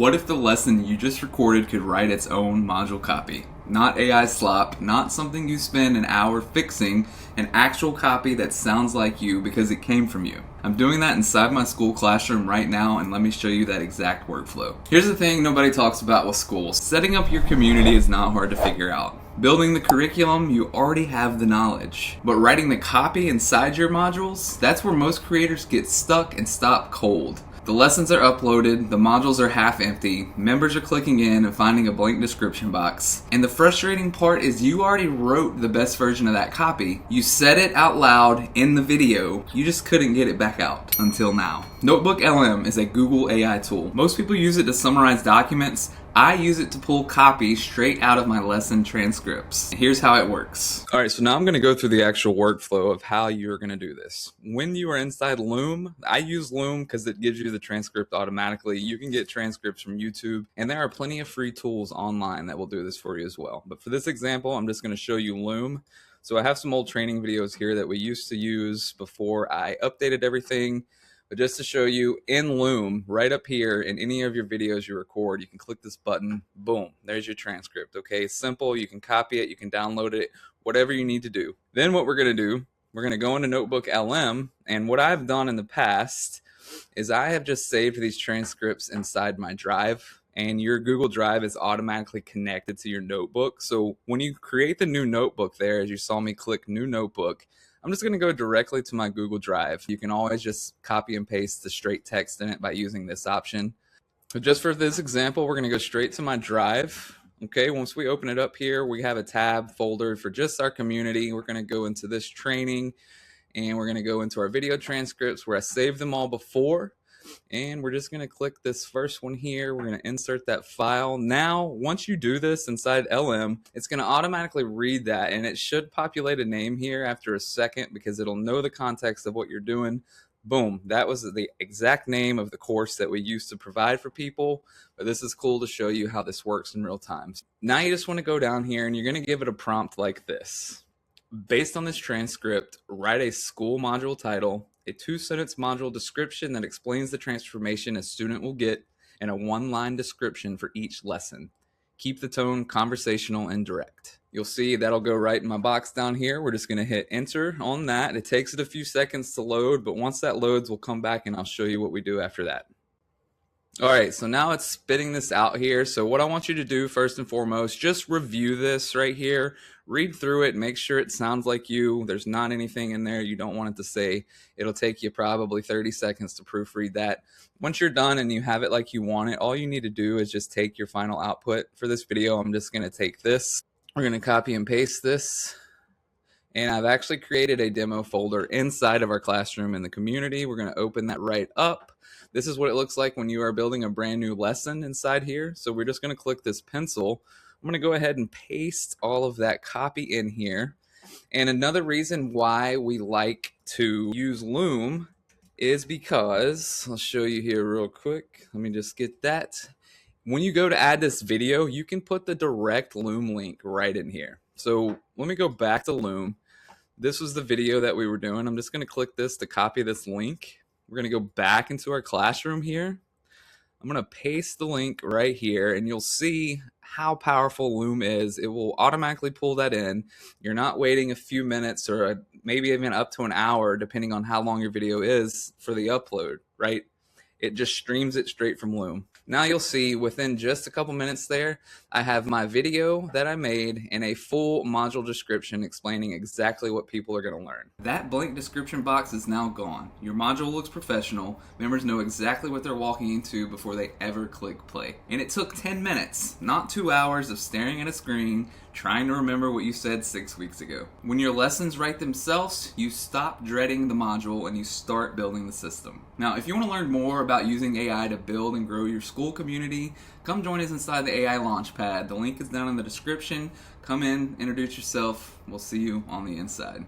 What if the lesson you just recorded could write its own module copy? Not AI slop, not something you spend an hour fixing, an actual copy that sounds like you because it came from you. I'm doing that inside my Skool classroom right now, and let me show you that exact workflow. Here's the thing nobody talks about with Skool. Setting up your community is not hard to figure out. Building the curriculum, you already have the knowledge. But writing the copy inside your modules, that's where most creators get stuck and stop cold. The lessons are uploaded, the modules are half empty, members are clicking in and finding a blank description box. And the frustrating part is you already wrote the best version of that copy. You said it out loud in the video, you just couldn't get it back out until now. NotebookLM is a Google AI tool. Most people use it to summarize documents. I use it to pull copy straight out of my lesson transcripts. Here's how it works. All right, so now I'm gonna go through the actual workflow of how you're gonna do this. When you are inside Loom, I use Loom because it gives you the transcript automatically. You can get transcripts from YouTube, and there are plenty of free tools online that will do this for you as well. But for this example, I'm just gonna show you Loom. So I have some old training videos here that we used to use before I updated everything. But just to show you, in Loom, right up here, in any of your videos you record, you can click this button, boom, there's your transcript, okay? It's simple, you can copy it, you can download it, whatever you need to do. Then what we're gonna do, we're gonna go into NotebookLM, and what I've done in the past is I have just saved these transcripts inside my drive, and your Google Drive is automatically connected to your notebook. So when you create the new notebook there, as you saw me click New Notebook, I'm just going to go directly to my Google Drive. You can always just copy and paste the straight text in it by using this option. But just for this example, we're going to go straight to my drive. Okay, once we open it up here, we have a tab folder for just our community. We're going to go into this training, and we're going to go into our video transcripts where I saved them all before. And we're just going to click this first one here. We're going to insert that file. Now, once you do this inside LM, it's going to automatically read that, and it should populate a name here after a second because it'll know the context of what you're doing. Boom, that was the exact name of the course that we used to provide for people, but this is cool to show you how this works in real time. Now you just want to go down here, and you're going to give it a prompt like this. Based on this transcript, write a Skool module title, a 2-sentence module description that explains the transformation a student will get, and a 1-line description for each lesson. Keep the tone conversational and direct. You'll see that'll go right in my box down here. We're just going to hit enter on that. It takes it a few seconds to load, but once that loads, we'll come back and I'll show you what we do after that. All right, so now it's spitting this out here. So what I want you to do first and foremost, just review this right here, read through it, make sure it sounds like you. There's not anything in there you don't want it to say. It'll take you probably 30 seconds to proofread that. Once you're done and you have it like you want it, all you need to do is just take your final output. For this video, I'm just gonna take this. We're gonna copy and paste this. And I've actually created a demo folder inside of our classroom in the community. We're gonna open that right up. This is what it looks like when you are building a brand new lesson inside here. So we're just gonna click this pencil. I'm gonna go ahead and paste all of that copy in here. And another reason why we like to use Loom is because, I'll show you here real quick. Let me just get that. When you go to add this video, you can put the direct Loom link right in here. So let me go back to Loom. This was the video that we were doing. I'm just gonna click this to copy this link. We're gonna go back into our classroom here. I'm gonna paste the link right here, and you'll see how powerful Loom is. It will automatically pull that in. You're not waiting a few minutes or maybe even up to an hour, depending on how long your video is for the upload, right? It just streams it straight from Loom. Now you'll see within just a couple minutes there, I have my video that I made and a full module description explaining exactly what people are going to learn. That blank description box is now gone. Your module looks professional. Members know exactly what they're walking into before they ever click play. And it took 10 minutes, not 2 hours of staring at a screen, trying to remember what you said 6 weeks ago. When your lessons write themselves, you stop dreading the module and you start building the system. Now, if you want to learn more about using AI to build and grow your Skool community, come join us inside the AI Launchpad. The link is down in the description. Come in, introduce yourself. We'll see you on the inside.